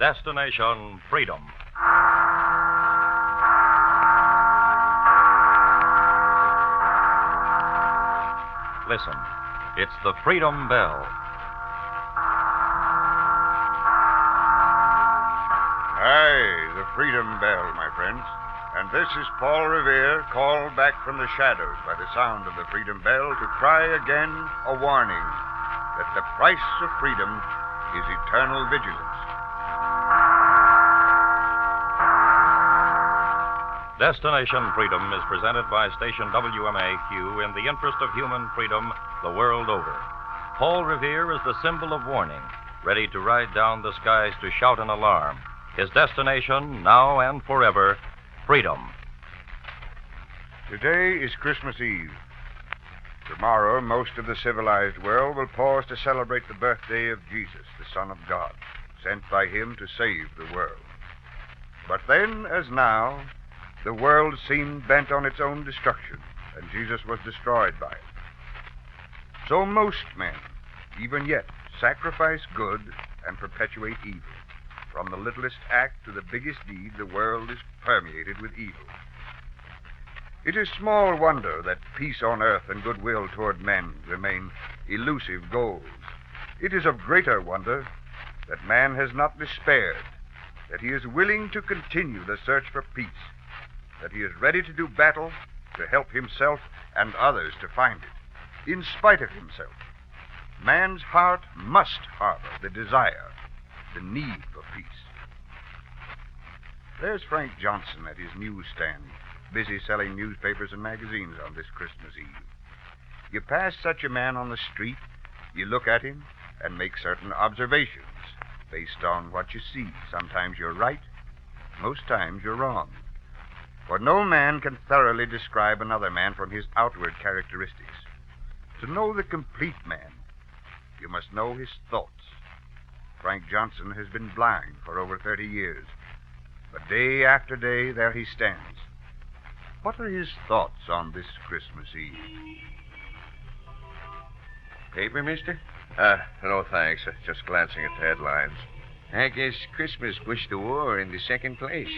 Destination Freedom. Listen, it's the Freedom Bell. Aye, the Freedom Bell, my friends. And this is Paul Revere, called back from the shadows by the sound of the Freedom Bell to cry again a warning that the price of freedom is eternal vigilance. Destination Freedom is presented by station WMAQ in the interest of human freedom the world over. Paul Revere is the symbol of warning, ready to ride down the skies to shout an alarm. His destination, now and forever, freedom. Today is Christmas Eve. Tomorrow, most of the civilized world will pause to celebrate the birthday of Jesus, the Son of God, sent by him to save the world. But then, as now, the world seemed bent on its own destruction, and Jesus was destroyed by it. So most men, even yet, sacrifice good and perpetuate evil. From the littlest act to the biggest deed, the world is permeated with evil. It is small wonder that peace on earth and goodwill toward men remain elusive goals. It is of greater wonder that man has not despaired, that he is willing to continue the search for peace, that he is ready to do battle to help himself and others to find it, in spite of himself. Man's heart must harbor the desire, the need for peace. There's Frank Johnson at his newsstand, busy selling newspapers and magazines on this Christmas Eve. You pass such a man on the street, you look at him and make certain observations based on what you see. Sometimes you're right, most times you're wrong. For no man can thoroughly describe another man from his outward characteristics. To know the complete man, you must know his thoughts. Frank Johnson has been blind for over 30 years, but day after day, there he stands. What are his thoughts on this Christmas Eve? Paper, mister? No thanks. Just glancing at the headlines. I guess Christmas pushed the war into second place.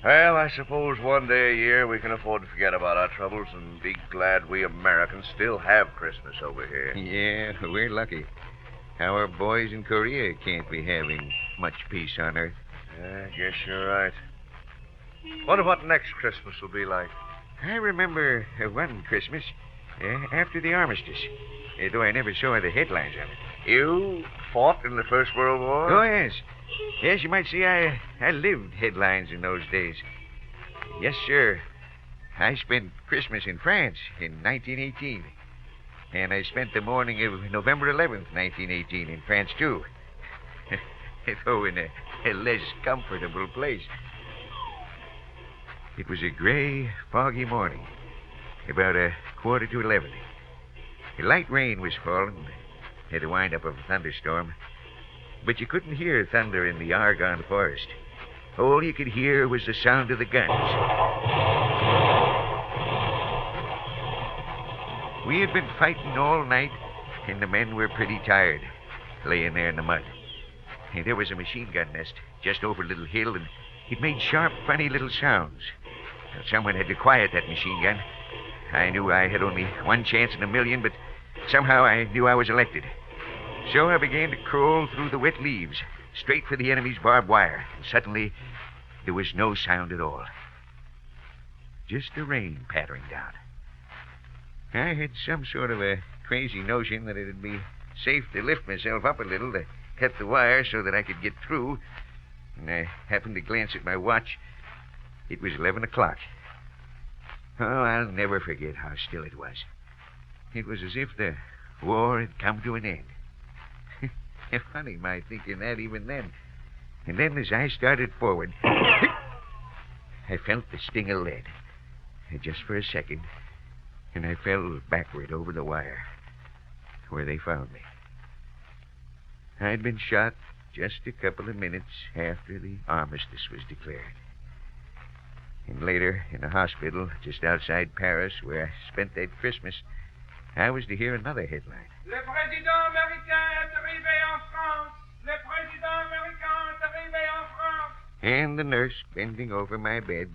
Well, I suppose one day a year we can afford to forget about our troubles and be glad we Americans still have Christmas over here. Yeah, we're lucky. Our boys in Korea can't be having much peace on Earth. I guess you're right. Wonder what next Christmas will be like. I remember one Christmas after the armistice, though I never saw the headlines of it. You fought in the First World War? Oh, yes. Yes, you might say I lived headlines in those days. Yes, sir. I spent Christmas in France in 1918. And I spent the morning of November 11th, 1918 in France, too. Though in a less comfortable place. It was a gray, foggy morning, about 11:15. A light rain was falling, at the wind-up of a thunderstorm, but you couldn't hear thunder in the Argonne forest. All you could hear was the sound of the guns. We had been fighting all night, and the men were pretty tired, laying there in the mud. And there was a machine gun nest just over a little hill, and it made sharp, funny little sounds. Now, someone had to quiet that machine gun. I knew I had only one chance in a million, but somehow I knew I was elected. So I began to crawl through the wet leaves, straight for the enemy's barbed wire. And suddenly, there was no sound at all. Just the rain pattering down. I had some sort of a crazy notion that it'd be safe to lift myself up a little to cut the wire so that I could get through. And I happened to glance at my watch. It was 11 o'clock. Oh, I'll never forget how still it was. It was as if the war had come to an end. Funny my thinking that even then. And then as I started forward, I felt the sting of lead. Just for a second, and I fell backward over the wire, where they found me. I'd been shot just a couple of minutes after the armistice was declared. And later, in a hospital just outside Paris, where I spent that Christmas, I was to hear another headline. Le président américain est arrivé en France. Le président américain est arrivé And the nurse, bending over my bed,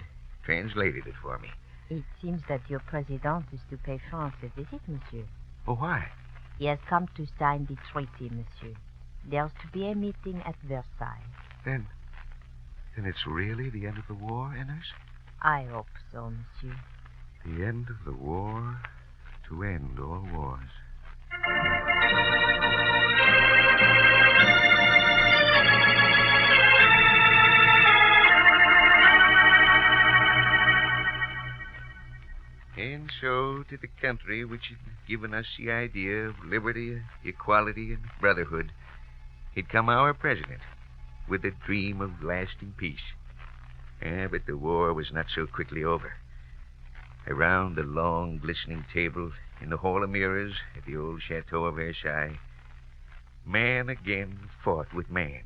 translated it for me. It seems that your president is to pay France a visit, monsieur. Oh, why? He has come to sign the treaty, monsieur. There's to be a meeting at Versailles. Then it's really the end of the war, Enners? I hope so, monsieur. The end of the war to end all wars. And so to the country which had given us the idea of liberty, equality, and brotherhood, had come our president with a dream of lasting peace. But the war was not so quickly over. Around the long, glistening table in the Hall of Mirrors at the old Chateau of Versailles, man again fought with man.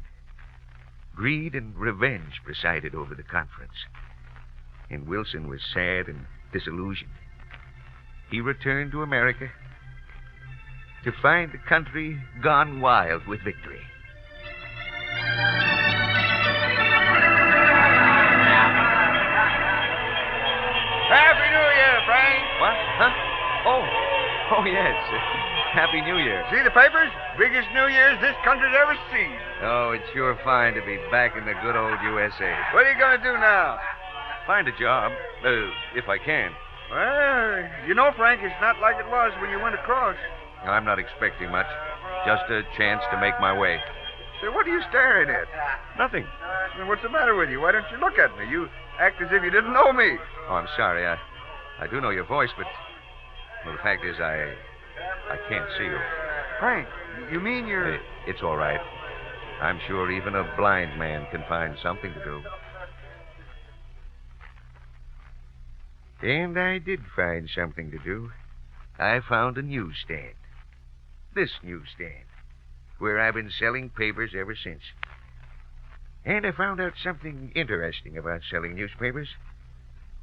Greed and revenge presided over the conference. And Wilson was sad and disillusioned. He returned to America to find the country gone wild with victory. Happy New Year, Frank. What? Huh? Oh, yes. Happy New Year. See the papers? Biggest New Year's this country's ever seen. Oh, it's sure fine to be back in the good old USA. What are you going to do now? Find a job, if I can. Well, you know, Frank, it's not like it was when you went across. I'm not expecting much. Just a chance to make my way. So what are you staring at? Nothing. Then what's the matter with you? Why don't you look at me? You act as if you didn't know me. Oh, I'm sorry. I do know your voice, but the fact is I can't see you. Frank, you mean you're... It's all right. I'm sure even a blind man can find something to do. And I did find something to do. I found a newsstand. This newsstand, where I've been selling papers ever since. And I found out something interesting about selling newspapers.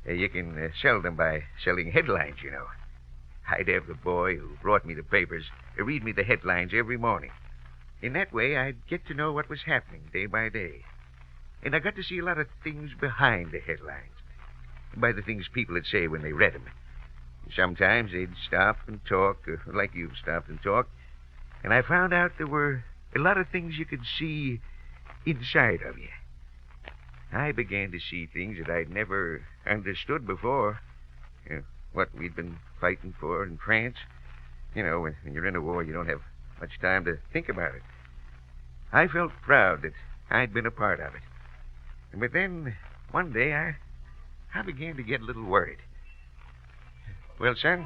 You can sell them by selling headlines, you know. I'd have the boy who brought me the papers read me the headlines every morning. In that way, I'd get to know what was happening day by day. And I got to see a lot of things behind the headlines, by the things people would say when they read them. Sometimes they'd stop and talk, like you've stopped and talked, and I found out there were a lot of things you could see inside of you. I began to see things that I'd never understood before. What we'd been fighting for in France. You know, when you're in a war, you don't have much time to think about it. I felt proud that I'd been a part of it. But then, one day, I began to get a little worried. Well, son,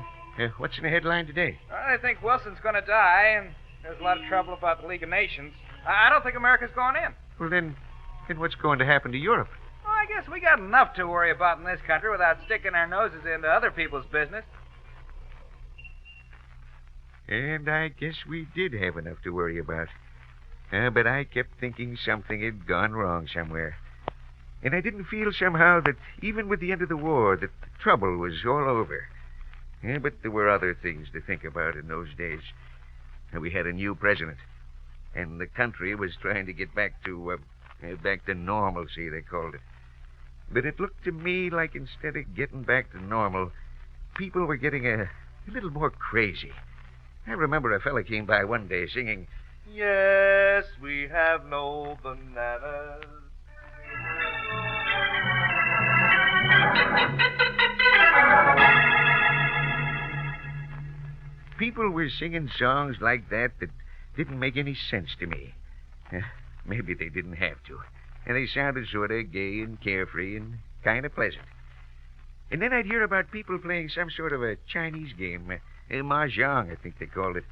what's in the headline today? I think Wilson's going to die, and there's a lot of trouble about the League of Nations. I don't think America's going in. Well, then what's going to happen to Europe? Well, I guess we got enough to worry about in this country without sticking our noses into other people's business. And I guess we did have enough to worry about. But I kept thinking something had gone wrong somewhere. And I didn't feel somehow that even with the end of the war, that the trouble was all over. But there were other things to think about in those days. We had a new president, and the country was trying to get back to normalcy, they called it. But it looked to me like instead of getting back to normal, people were getting a little more crazy. I remember a fella came by one day singing, Yes, we have no bananas. People were singing songs like that didn't make any sense to me. Maybe they didn't have to. And they sounded sort of gay and carefree and kind of pleasant. And then I'd hear about people playing some sort of a Chinese game, mahjong, I think they called it.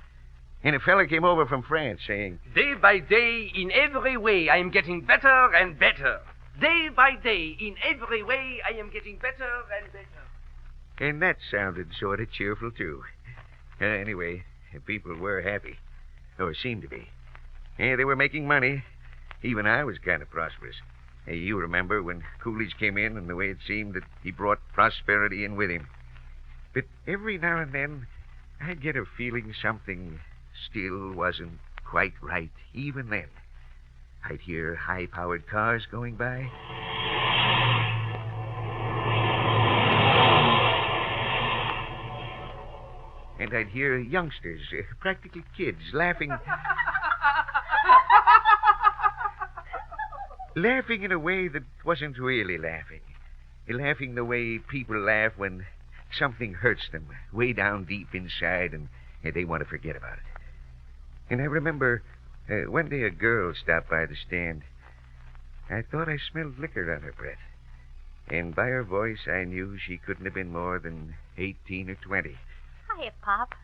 And a fella came over from France saying, Day by day, in every way, I am getting better and better. Day by day, in every way, I am getting better and better. And that sounded sort of cheerful, too. Anyway, people were happy. Or seemed to be. They were making money. Even I was kind of prosperous. You remember when Coolidge came in and the way it seemed that he brought prosperity in with him. But every now and then, I'd get a feeling something still wasn't quite right, even then. I'd hear high-powered cars going by. And I'd hear youngsters, practically kids, laughing. Laughing in a way that wasn't really laughing. Laughing the way people laugh when something hurts them way down deep inside and they want to forget about it. And I remember one day a girl stopped by the stand. I thought I smelled liquor on her breath. And by her voice, I knew she couldn't have been more than 18 or 20. Hiya, Pop.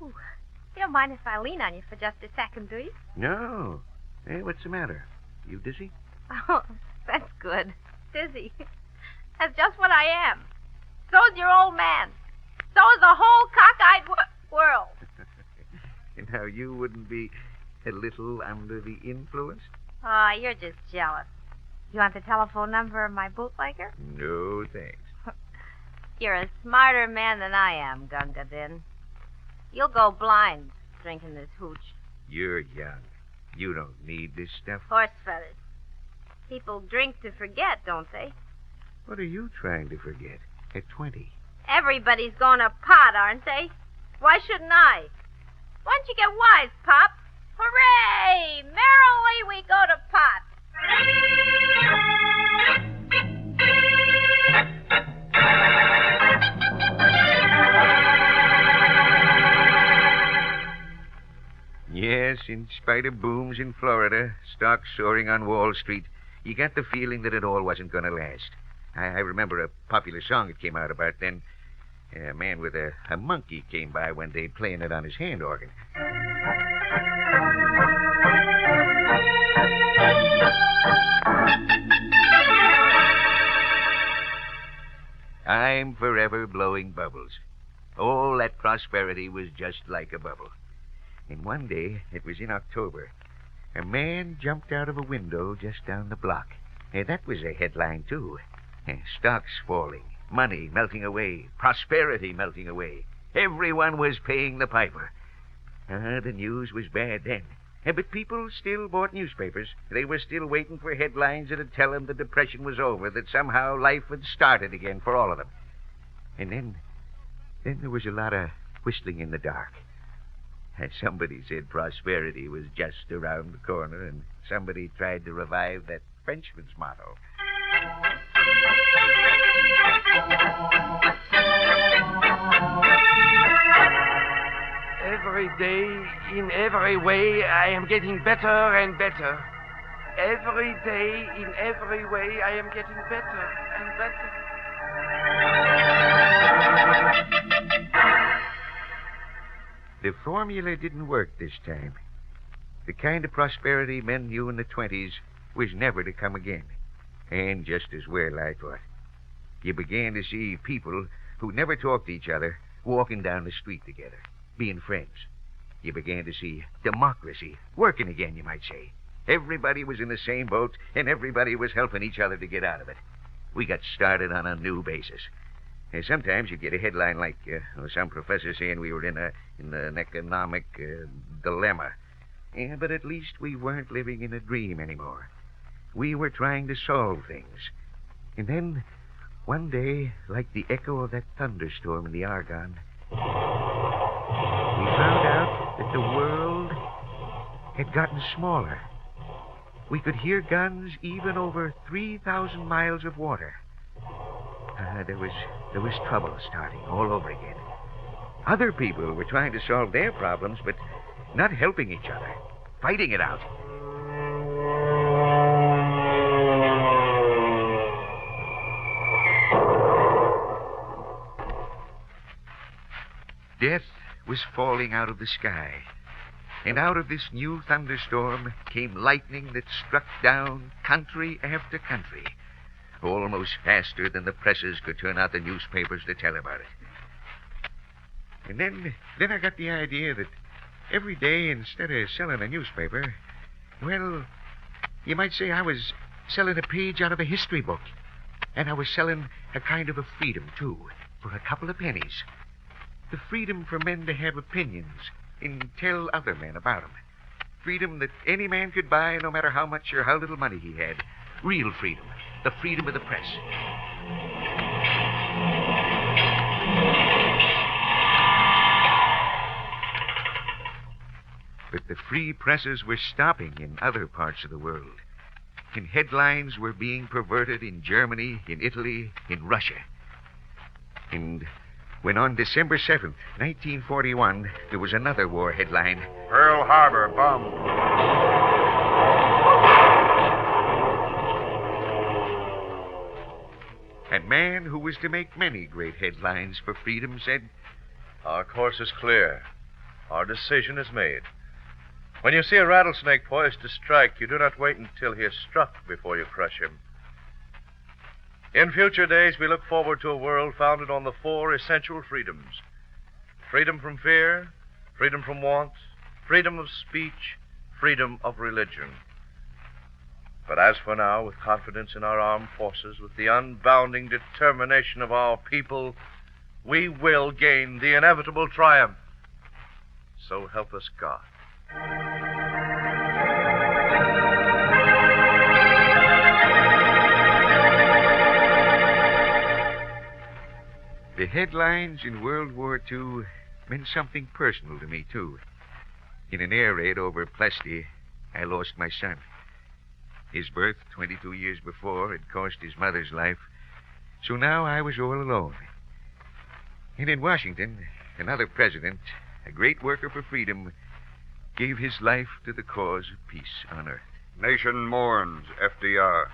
Ooh, you don't mind if I lean on you for just a second, do you? No. Hey, what's the matter? You dizzy? Oh, that's good. Dizzy. That's just what I am. So's your old man. So's the whole cockeyed world. And now you wouldn't be a little under the influence? Oh, you're just jealous. You want the telephone number of my bootlegger? No, thanks. You're a smarter man than I am, Gunga Din. You'll go blind drinking this hooch. You're young. You don't need this stuff. Horse feathers. People drink to forget, don't they? What are you trying to forget at 20? Everybody's going to pot, aren't they? Why shouldn't I? Why don't you get wise, Pop? Hooray! Merrily we go to pot. Yes, in spite of booms in Florida, stocks soaring on Wall Street, you got the feeling that it all wasn't going to last. I remember a popular song that came out about then. A man with a monkey came by one day playing it on his hand organ. I'm forever blowing bubbles. All that prosperity was just like a bubble. And one day, it was in October, a man jumped out of a window just down the block. That was a headline, too. Stocks falling, money melting away, prosperity melting away. Everyone was paying the piper. The news was bad then. But people still bought newspapers. They were still waiting for headlines that'd tell them the Depression was over, that somehow life had started again for all of them. And then there was a lot of whistling in the dark. Somebody said prosperity was just around the corner, and somebody tried to revive that Frenchman's motto. Every day, in every way, I am getting better and better. Every day, in every way, I am getting better and better. The formula didn't work this time. The kind of prosperity men knew in the 20s was never to come again. And just as well, I thought. You began to see people who never talked to each other walking down the street together, being friends. You began to see democracy working again, you might say. Everybody was in the same boat, and everybody was helping each other to get out of it. We got started on a new basis. Sometimes you get a headline like some professor saying we were in an economic dilemma. But at least we weren't living in a dream anymore. We were trying to solve things. And then, one day, like the echo of that thunderstorm in the Argonne, we found out that the world had gotten smaller. We could hear guns even over 3,000 miles of water. There was trouble starting all over again. Other people were trying to solve their problems, but not helping each other, fighting it out. Death was falling out of the sky, and out of this new thunderstorm came lightning that struck down country after country, almost faster than the presses could turn out the newspapers to tell about it. And then I got the idea that every day, instead of selling a newspaper, well, you might say I was selling a page out of a history book. And I was selling a kind of a freedom, too, for a couple of pennies. The freedom for men to have opinions and tell other men about them. freedom that any man could buy, no matter how much or how little money he had. Real freedom. The freedom of the press. But the free presses were stopping in other parts of the world. And headlines were being perverted in Germany, in Italy, in Russia. And when on December 7th, 1941, there was another war headline. Pearl Harbor bombed. A man who was to make many great headlines for freedom said, Our course is clear. Our decision is made. When you see a rattlesnake poised to strike, you do not wait until he is struck before you crush him. In future days, we look forward to a world founded on the 4 essential freedoms. Freedom from fear, freedom from want, freedom of speech, freedom of religion. But as for now, with confidence in our armed forces, with the unbounding determination of our people, we will gain the inevitable triumph. So help us God. The headlines in World War II meant something personal to me, too. In an air raid over Plasti, I lost my son. His birth, 22 years before, had cost his mother's life, so now I was all alone. And in Washington, another president, a great worker for freedom, gave his life to the cause of peace on earth. Nation mourns FDR.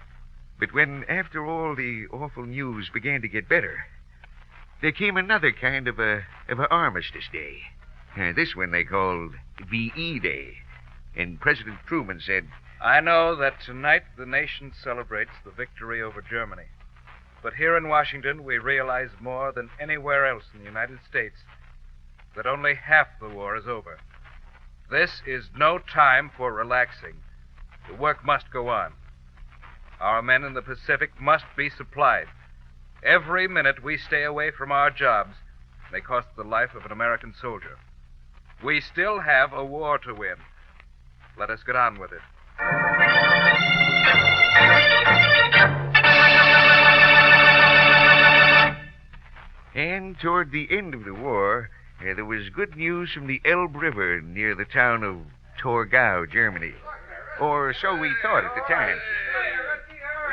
But when, after all, the awful news began to get better, there came another kind of a armistice day. This one they called VE Day. And President Truman said, I know that tonight the nation celebrates the victory over Germany. But here in Washington, we realize more than anywhere else in the United States that only half the war is over. This is no time for relaxing. The work must go on. Our men in the Pacific must be supplied. Every minute we stay away from our jobs may cost the life of an American soldier. We still have a war to win. Let us get on with it. And toward the end of the war, there was good news from the Elbe River near the town of Torgau, Germany. Or so we thought at the time.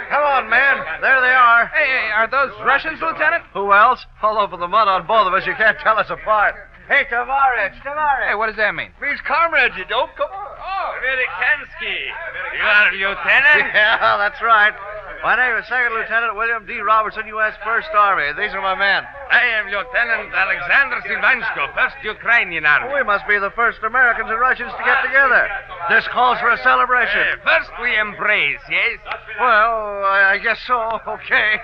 Come on, man. There they are. Hey, are those Russians, Lieutenant? Who else? All over the mud on both of us. You can't tell us apart. Hey, Tavares. Hey, what does that mean? Means comrades, you dope. Come on. Oh, Amerikansky. You are lieutenant? Yeah, that's right. My name is Second Lieutenant William D. Robertson, U.S. First Army. These are my men. I am Lieutenant Alexander Silvansko, 1st Ukrainian Army. We must be the first Americans and Russians to get together. This calls for a celebration. First we embrace, yes? Well, I guess so. Okay.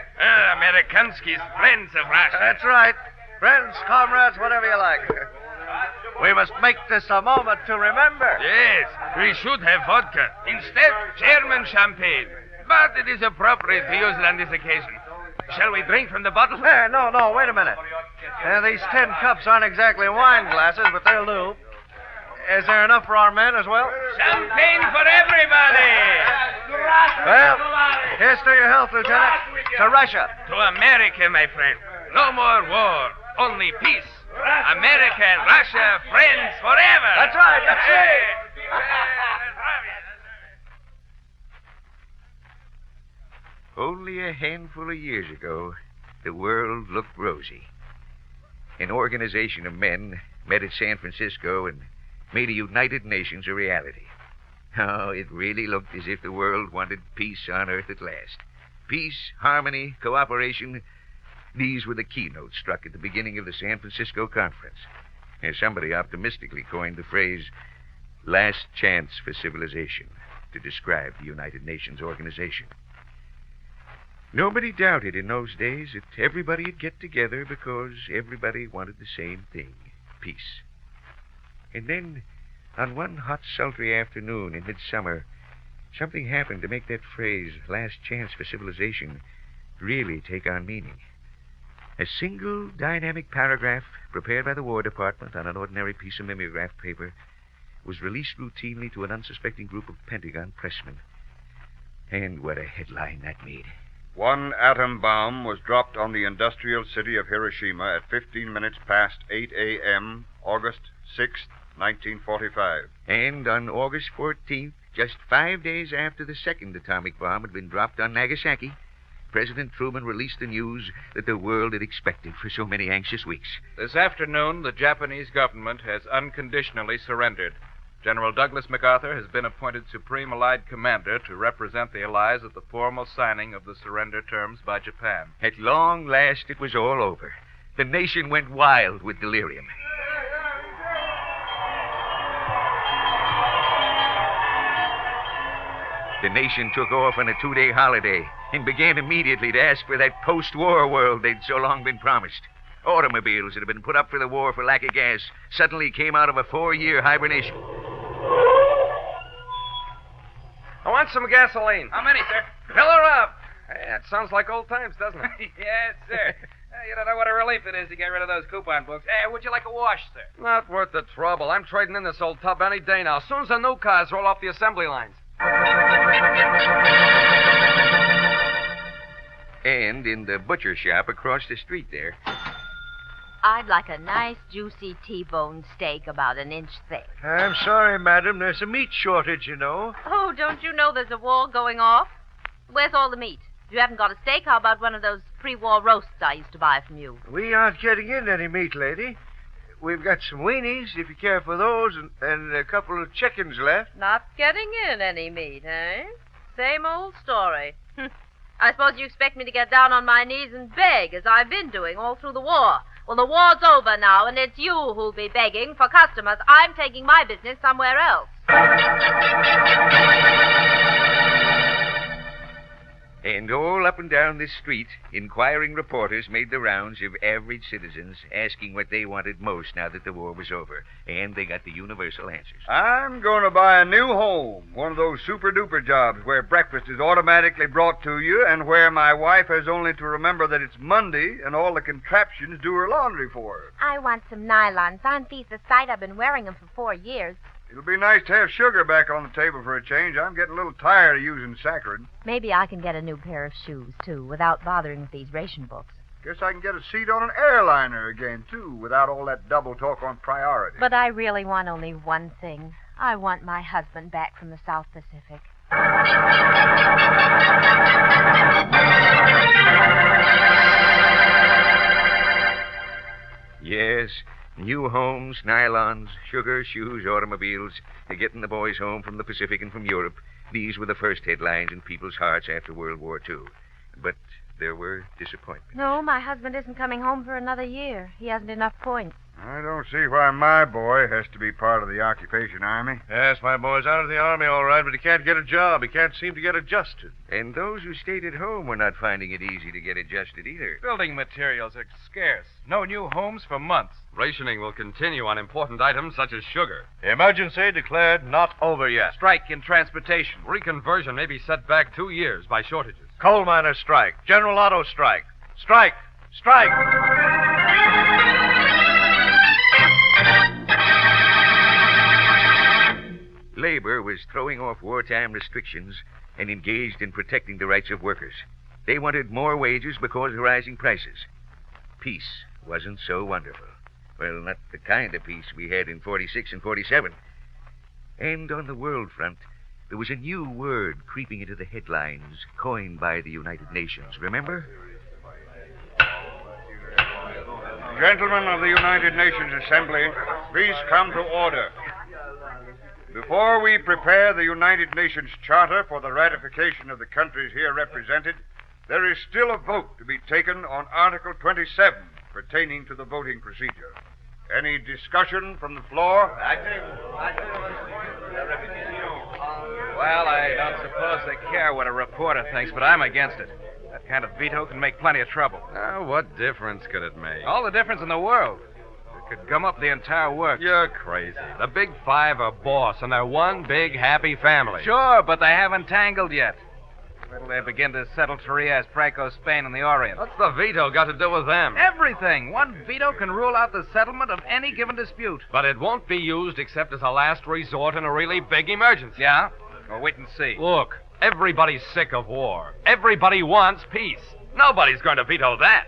Amerikansky's friends of Russia. That's right. Friends, comrades, whatever you like. We must make this a moment to remember. Yes, we should have vodka. Instead, German champagne. But it is appropriate to use it on this occasion. Shall we drink from the bottle? No, wait a minute. These 10 cups aren't exactly wine glasses, but they'll do. Is there enough for our men as well? Champagne for everybody! Well, here's to your health, Lieutenant. To Russia. To America, my friend. No more war, only peace. America and Russia, friends forever. That's right, that's it. Only a handful of years ago, the world looked rosy. An organization of men met at San Francisco and made a United Nations a reality. Oh, it really looked as if the world wanted peace on Earth at last. Peace, harmony, cooperation. These were the keynotes struck at the beginning of the San Francisco conference. And somebody optimistically coined the phrase, last chance for civilization, to describe the United Nations organization. Nobody doubted in those days that everybody'd get together because everybody wanted the same thing, peace. And then, on one hot, sultry afternoon in midsummer, something happened to make that phrase, last chance for civilization, really take on meaning. A single dynamic paragraph prepared by the War Department on an ordinary piece of mimeograph paper was released routinely to an unsuspecting group of Pentagon pressmen. And what a headline that made. One atom bomb was dropped on the industrial city of Hiroshima at 15 minutes past 8 a.m., August 6th, 1945. And on August 14th, just 5 days after the second atomic bomb had been dropped on Nagasaki, President Truman released the news that the world had expected for so many anxious weeks. This afternoon, the Japanese government has unconditionally surrendered. General Douglas MacArthur has been appointed Supreme Allied Commander to represent the Allies at the formal signing of the surrender terms by Japan. At long last, it was all over. The nation went wild with delirium. The nation took off on a 2-day holiday and began immediately to ask for that post-war world they'd so long been promised. Automobiles that had been put up for the war for lack of gas suddenly came out of a 4-year hibernation. I want some gasoline. How many, sir? Fill her up. Hey, that sounds like old times, doesn't it? Yes, sir. You don't know what a relief it is to get rid of those coupon books. Hey, would you like a wash, sir? Not worth the trouble. I'm trading in this old tub any day now, as soon as the new cars roll off the assembly lines. And in the butcher shop across the street there, I'd like a nice, juicy T-bone steak about an inch thick. I'm sorry, madam. There's a meat shortage, you know. Oh, don't you know there's a war going off? Where's all the meat? If you haven't got a steak, how about one of those pre-war roasts I used to buy from you? We aren't getting in any meat, lady. We've got some weenies, if you care for those, and a couple of chickens left. Not getting in any meat, eh? Same old story. I suppose you expect me to get down on my knees and beg, as I've been doing all through the war. Well, the war's over now, and it's you who'll be begging for customers. I'm taking my business somewhere else. and all up and down this street, inquiring reporters made the rounds of average citizens, asking what they wanted most now that the war was over. And they got the universal answers. I'm going to buy a new home, one of those super-duper jobs where breakfast is automatically brought to you and where my wife has only to remember that it's Monday and all the contraptions do her laundry for her. I want some nylons. Aren't these the sight? I've been wearing them for 4 years. It'll be nice to have sugar back on the table for a change. I'm getting a little tired of using saccharin. Maybe I can get a new pair of shoes, too, without bothering with these ration books. Guess I can get a seat on an airliner again, too, without all that double talk on priority. But I really want only one thing. I want my husband back from the South Pacific. Yes, new homes, nylons, sugar, shoes, automobiles. They're getting the boys home from the Pacific and from Europe. These were the first headlines in people's hearts after World War II. But there were disappointments. No, my husband isn't coming home for another year. He hasn't enough points. I don't see why my boy has to be part of the occupation army. Yes, my boy's out of the army, all right, but he can't get a job. He can't seem to get adjusted. And those who stayed at home were not finding it easy to get adjusted either. Building materials are scarce. No new homes for months. Rationing will continue on important items such as sugar. Emergency declared not over yet. Strike in transportation. Reconversion may be set back 2 years by shortages. Coal miners strike. General Auto strike. Strike! Strike! Labor was throwing off wartime restrictions and engaged in protecting the rights of workers. They wanted more wages because of rising prices. Peace wasn't so wonderful. Well, not the kind of peace we had in 46 and 47. And on the world front, there was a new word creeping into the headlines, coined by the United Nations. Remember? Gentlemen of the United Nations Assembly, please come to order. Before we prepare the United Nations Charter for the ratification of the countries here represented, there is still a vote to be taken on Article 27 pertaining to the voting procedure. Any discussion from the floor? Well, I don't suppose they care what a reporter thinks, but I'm against it. That kind of veto can make plenty of trouble. What difference could it make? All the difference in the world. It could gum up the entire works. You're crazy. The Big Five are boss, and they're one big happy family. Sure, but they haven't tangled yet. Wait till they begin to settle Trieste, Franco, Spain, and the Orient. What's the veto got to do with them? Everything. One veto can rule out the settlement of any given dispute. But it won't be used except as a last resort in a really big emergency. Yeah? Well, wait and see. Look, everybody's sick of war. Everybody wants peace. Nobody's going to veto that.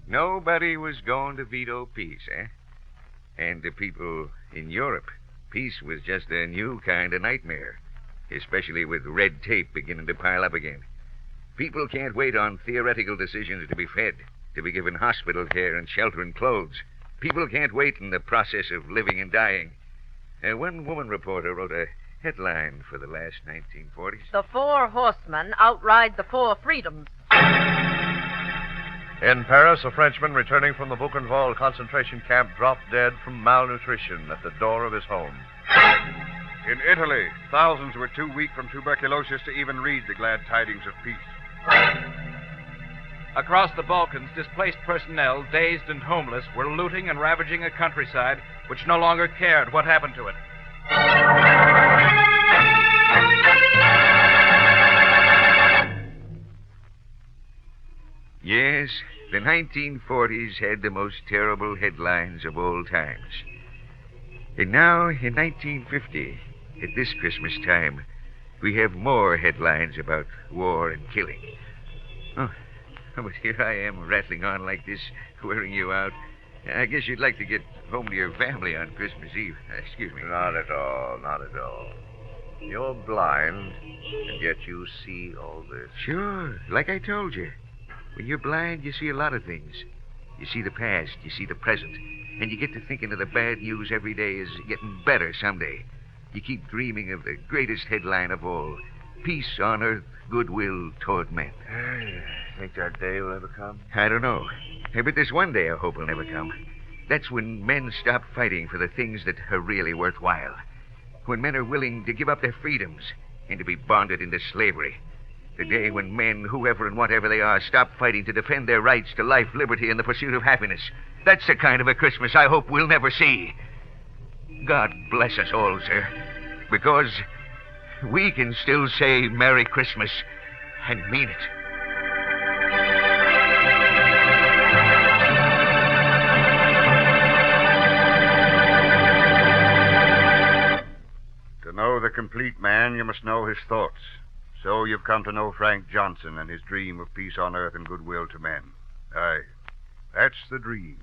Nobody was going to veto peace, eh? And the people in Europe, peace was just a new kind of nightmare, especially with red tape beginning to pile up again. People can't wait on theoretical decisions to be fed, to be given hospital care and shelter and clothes. People can't wait in the process of living and dying. One woman reporter wrote a headline for the last 1940s. The 4 horsemen outride the 4 freedoms. In Paris, a Frenchman returning from the Buchenwald concentration camp dropped dead from malnutrition at the door of his home. In Italy, thousands were too weak from tuberculosis to even read the glad tidings of peace. Across the Balkans, displaced personnel, dazed and homeless, were looting and ravaging a countryside which no longer cared what happened to it. Yes, the 1940s had the most terrible headlines of all times. And now, in 1950, at this Christmas time, we have more headlines about war and killing. Oh, but here I am rattling on like this, wearing you out. I guess you'd like to get home to your family on Christmas Eve. Excuse me. Not at all, not at all. You're blind, and yet you see all this. Sure, like I told you. When you're blind, you see a lot of things. You see the past, you see the present, and you get to thinking of the bad news every day is getting better someday. You keep dreaming of the greatest headline of all, peace on earth, goodwill toward men. Think that day will ever come? I don't know. But there's one day I hope will never come. That's when men stop fighting for the things that are really worthwhile. When men are willing to give up their freedoms and to be bonded into slavery. The day when men, whoever and whatever they are, stop fighting to defend their rights to life, liberty, and the pursuit of happiness. That's the kind of a Christmas I hope we'll never see. God bless us all, sir. Because we can still say Merry Christmas and mean it. To know the complete man, you must know his thoughts. So you've come to know Frank Johnson and his dream of peace on earth and goodwill to men. Aye, that's the dream.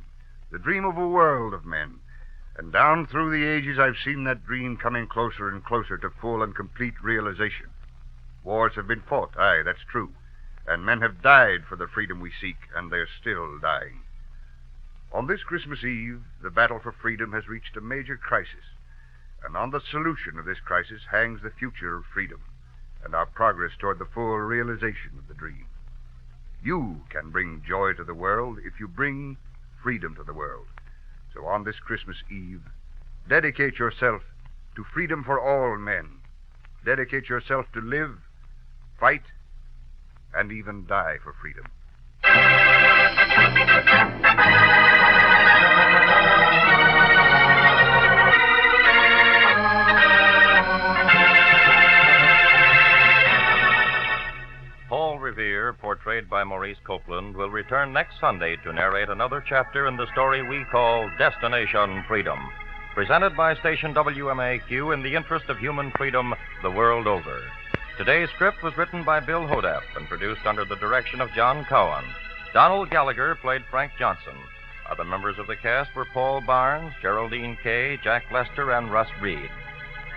The dream of a world of men. And down through the ages, I've seen that dream coming closer and closer to full and complete realization. Wars have been fought, aye, that's true. And men have died for the freedom we seek, and they're still dying. On this Christmas Eve, the battle for freedom has reached a major crisis. And on the solution of this crisis hangs the future of freedom and our progress toward the full realization of the dream. You can bring joy to the world if you bring freedom to the world. So on this Christmas Eve, dedicate yourself to freedom for all men. Dedicate yourself to live, fight, and even die for freedom. Paul Revere, portrayed by Maurice Copeland, will return next Sunday to narrate another chapter in the story we call Destination Freedom, presented by station WMAQ in the interest of human freedom the world over. Today's script was written by Bill Hodapp and produced under the direction of John Cowan. Donald Gallagher played Frank Johnson. Other members of the cast were Paul Barnes, Geraldine Kay, Jack Lester, and Russ Reed.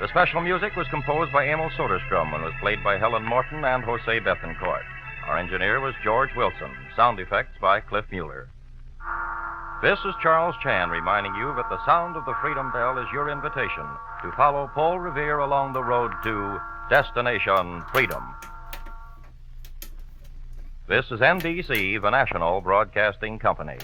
The special music was composed by Emil Soderstrom and was played by Helen Morton and Jose Bethencourt. Our engineer was George Wilson. Sound effects by Cliff Mueller. This is Charles Chan reminding you that the sound of the Freedom Bell is your invitation to follow Paul Revere along the road to Destination Freedom. This is NBC, the national broadcasting company.